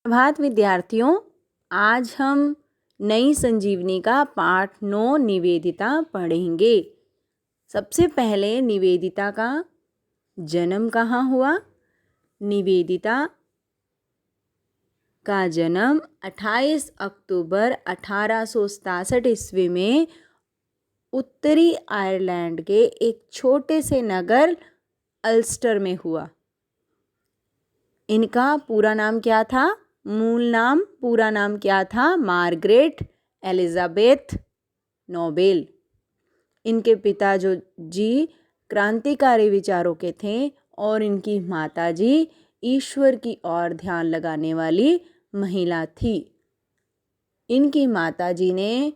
प्रभात विद्यार्थियों, आज हम नई संजीवनी का पाठ 9 निवेदिता पढ़ेंगे। सबसे पहले निवेदिता का जन्म कहाँ हुआ? निवेदिता का जन्म 28 अक्टूबर 1867 ईस्वी में उत्तरी आयरलैंड के एक छोटे से नगर अल्स्टर में हुआ। इनका पूरा नाम क्या था? मूल नाम पूरा नाम क्या था? Margaret Elizabeth Nobel. इनके पिता जी क्रांतिकारी विचारों के थे और इनकी माताजी ईश्वर की ओर ध्यान लगाने वाली महिला थी। इनकी माताजी ने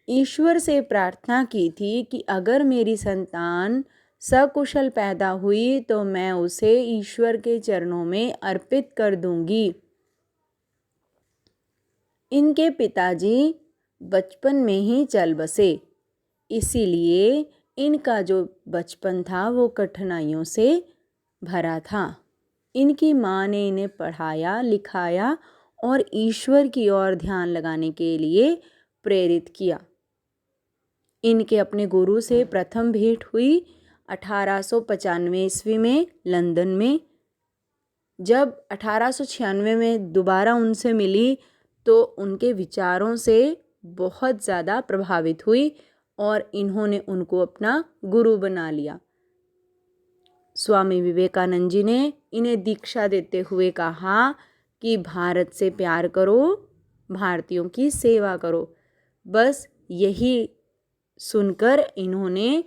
ईश्वर से प्रार्थना की थी कि अगर मेरी संतान सकुशल पैदा हुई तो मैं उसे ईश्वर के चरणों में अर्पित कर दूंगी। इनके पिताजी बचपन में ही चल बसे, इसीलिए इनका जो बचपन था वो कठिनाइयों से भरा था। इनकी माँ ने इन्हें पढ़ाया लिखाया और ईश्वर की ओर ध्यान लगाने के लिए प्रेरित किया। इनके अपने गुरु से प्रथम भेंट हुई 1895 ईस्वी में लंदन में। जब 1896 में दोबारा उनसे मिली तो उनके विचारों से बहुत ज़्यादा प्रभावित हुई और इन्होंने उनको अपना गुरु बना लिया। स्वामी विवेकानंद जी ने इन्हें दीक्षा देते हुए कहा कि भारत से प्यार करो, भारतीयों की सेवा करो। बस यही सुनकर इन्होंने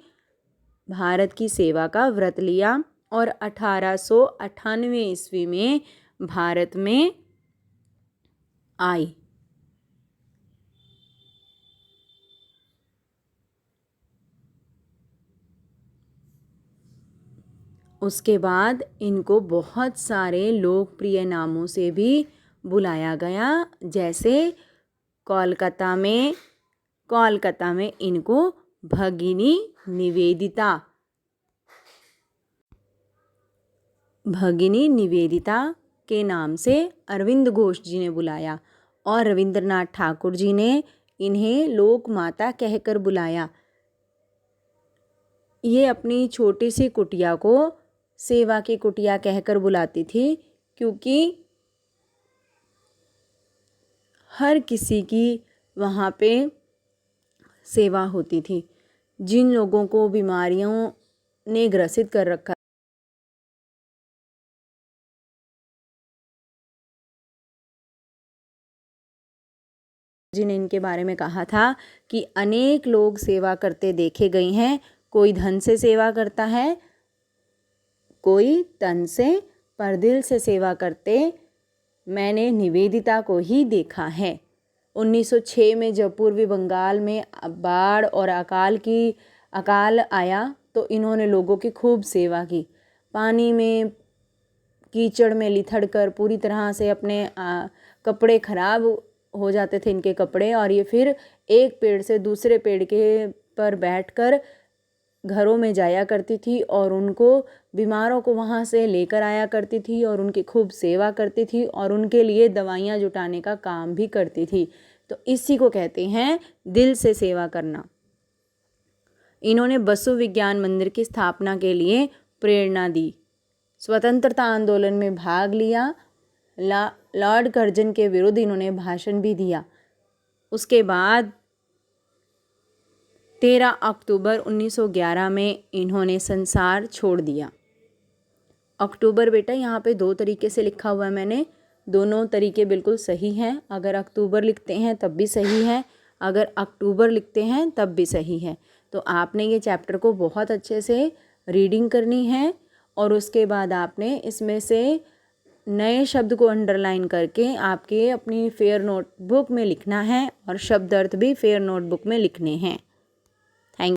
भारत की सेवा का व्रत लिया और 1898 ईस्वी में भारत में आई। उसके बाद इनको बहुत सारे लोकप्रिय नामों से भी बुलाया गया, जैसे कोलकाता में इनको भगिनी निवेदिता के नाम से अरविंद घोष जी ने बुलाया और रविंद्रनाथ ठाकुर जी ने इन्हें लोक माता कहकर बुलाया। ये अपनी छोटी सी कुटिया को सेवा की कुटिया कहकर बुलाती थी, क्योंकि हर किसी की वहाँ पे सेवा होती थी। जिन लोगों को बीमारियों ने ग्रसित कर रखा जिन्हें इनके बारे में कहा था कि अनेक लोग सेवा करते देखे गए हैं। कोई धन से सेवा करता है, कोई तन से, पर दिल से सेवा करते मैंने निवेदिता को ही देखा है। 1906 में जब पूर्वी बंगाल में बाढ़ और अकाल आया तो इन्होंने लोगों की खूब सेवा की। पानी में कीचड़ में लिथड़ कर पूरी तरह से अपने कपड़े खराब हो जाते थे इनके कपड़े, और ये फिर एक पेड़ से दूसरे पेड़ के पर बैठकर घरों में जाया करती थी और उनको बीमारों को वहाँ से लेकर आया करती थी और उनकी खूब सेवा करती थी और उनके लिए दवाइयाँ जुटाने का काम भी करती थी। तो इसी को कहते हैं दिल से सेवा करना। इन्होंने बसु विज्ञान मंदिर की स्थापना के लिए प्रेरणा दी, स्वतंत्रता आंदोलन में भाग लिया, लॉर्ड कर्जन के विरुद्ध इन्होंने भाषण भी दिया। उसके बाद 13 अक्टूबर 1911 में इन्होंने संसार छोड़ दिया। अक्टूबर बेटा यहाँ पे 2 तरीके से लिखा हुआ है मैंने, दोनों तरीके बिल्कुल सही हैं। अगर अक्टूबर लिखते हैं तब भी सही है, अगर अक्टूबर लिखते हैं तब भी सही है। तो आपने ये चैप्टर को बहुत अच्छे से रीडिंग करनी है और उसके बाद आपने इसमें से नए शब्द को अंडरलाइन करके आपके अपनी फेयर नोटबुक में लिखना है और शब्द अर्थ भी फेयर नोटबुक में लिखने हैं।